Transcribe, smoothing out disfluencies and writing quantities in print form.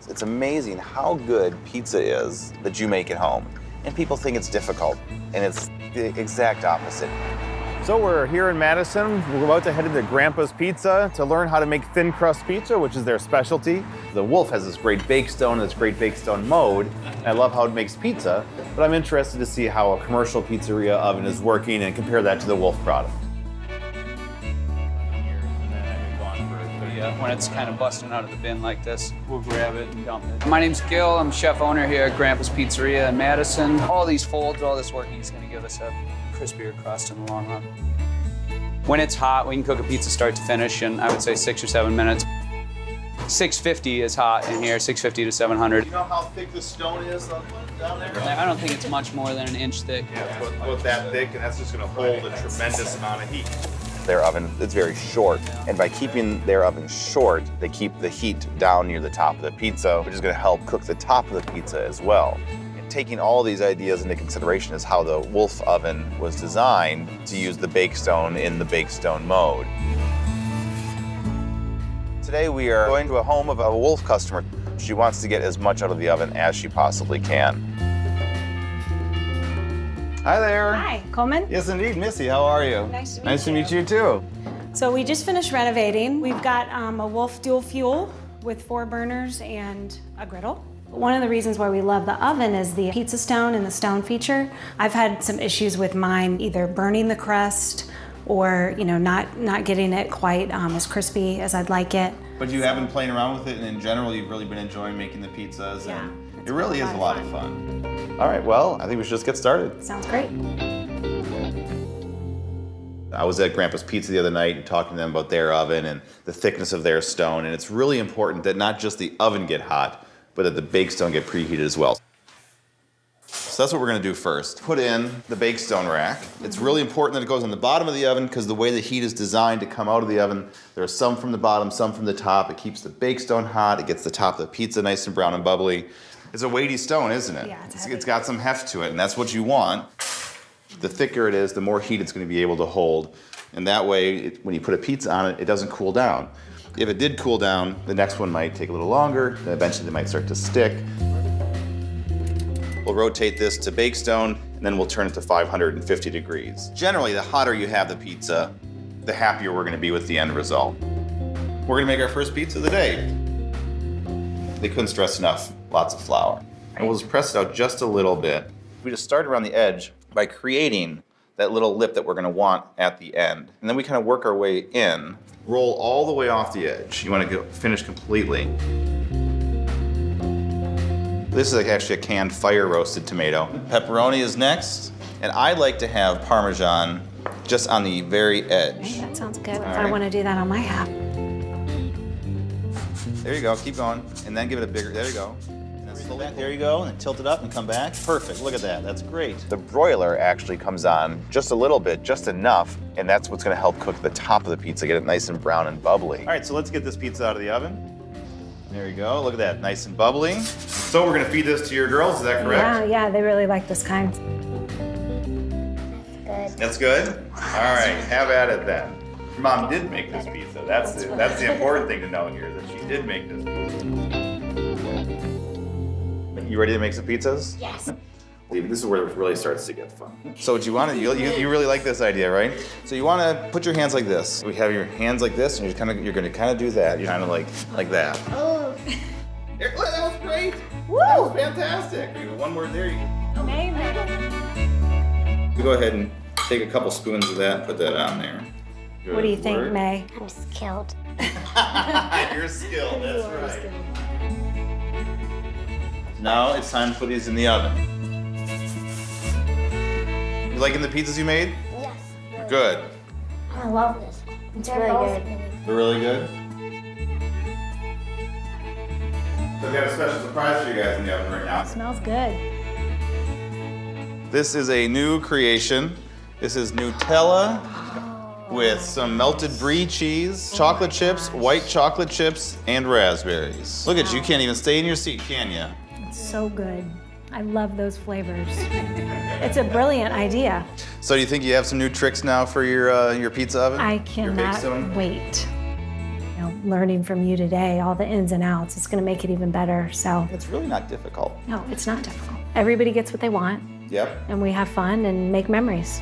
It's amazing how good pizza is that you make at home. And people think it's difficult, and it's the exact opposite. So we're here in Madison. We're about to head into Grandpa's Pizza to learn how to make thin crust pizza, which is their specialty. The Wolf has this great Bakestone, this great Bakestone mode. And I love how it makes pizza, but I'm interested to see how a commercial pizzeria oven is working and compare that to the Wolf product. When it's kind of busting out of the bin like this, we'll grab it and dump it. My name's Gil. I'm chef owner here at Grandpa's Pizzeria in Madison. All these folds, all this working is going to give us a crispier crust in the long run. When it's hot, we can cook a pizza start to finish in, I would say, 6 or 7 minutes. 650 is hot in here, 650 to 700. You know how thick the stone is down there? I don't think it's much more than an inch thick. Yeah, it's about that thick, and that's just going to hold a tremendous amount of heat. Their oven is very short, and by keeping their oven short, they keep the heat down near the top of the pizza, which is going to help cook the top of the pizza as well. And taking all these ideas into consideration is how the Wolf oven was designed to use the Bakestone in the Bakestone mode. Today we are going to a home of a Wolf customer. She wants to get as much out of the oven as she possibly can. Hi there. Hi, Coleman. Yes, indeed. Missy, how are you? Nice to meet Nice to you. meet you, too. So we just finished renovating. We've got a Wolf dual fuel with 4 burners and a griddle. One of the reasons why we love the oven is the pizza stone and the stone feature. I've had some issues with mine either burning the crust or not getting it quite as crispy as I'd like it. But you have been playing around with it, and in general, you've really been enjoying making the pizzas, Yeah, and it really is a lot of fun. All right, well, I think we should just get started. Sounds great. I was at Grandpa's Pizza the other night and talking to them about their oven and the thickness of their stone, and it's really important that not just the oven get hot, but that the Bakestone get preheated as well. So that's what we're gonna do first. Put in the Bakestone rack. It's really important that it goes on the bottom of the oven because the way the heat is designed to come out of the oven, there are some from the bottom, some from the top. It keeps the Bakestone hot, it gets the top of the pizza nice and brown and bubbly. It's a weighty stone, isn't it? Yeah, it's heavy. It's got some heft to it, and that's what you want. The thicker it is, the more heat it's gonna be able to hold. And that way, when you put a pizza on it, it doesn't cool down. If it did cool down, the next one might take a little longer, then eventually they might start to stick. We'll rotate this to Bakestone, and then we'll turn it to 550 degrees. Generally, the hotter you have the pizza, the happier we're gonna be with the end result. We're gonna make our first pizza of the day. They couldn't stress enough, lots of flour. And we'll just press it out just a little bit. We just start around the edge by creating that little lip that we're gonna want at the end. And then we kind of work our way in, roll all the way off the edge. You wanna go finish completely. This is actually a canned fire roasted tomato. Pepperoni is next, and I like to have Parmesan just on the very edge. Hey, that sounds good. If All I right. want to do that on my half. There you go, keep going, and then give it a bigger, there you go. And then slowly, there you go, and then tilt it up and come back. Perfect, look at that, that's great. The broiler actually comes on just a little bit, just enough, and that's what's gonna help cook the top of the pizza, get it nice and brown and bubbly. All right, so let's get this pizza out of the oven. There you go, look at that, nice and bubbly. So we're gonna feed this to your girls, is that correct? Yeah, they really like this kind. Good. That's good? All right, have at it then. Your mom did make this pizza. That's the important thing to know here, that she did make this pizza. You ready to make some pizzas? Yes. This is where it really starts to get fun. So what you want to, you really like this idea, right? So you want to put your hands like this. We have your hands like this, and you're going to kind of do that. You're kind of like that. Oh. That was great. Woo! That was fantastic. You have one word there. You go ahead and take a couple spoons of that and put that on there. Good What do you think, work. May? I'm skilled. You're skilled, that's right. Now it's time to put these in the oven. You liking the pizzas you made? Yes. Good. I love this. It's really good. They're really good? So I've got a special surprise for you guys in the oven right now. Smells good. This is a new creation. This is Nutella with some melted brie cheese, chocolate chips, white chocolate chips, and raspberries. Look at you, you can't even stay in your seat, can you? It's so good. I love those flavors. It's a brilliant idea. So do you think you have some new tricks now for your pizza oven? I Your cannot Bakestone? wait. learning from you today, all the ins and outs. It's gonna make it even better, so. It's really not difficult. No, it's not difficult. Everybody gets what they want, Yep. and we have fun and make memories.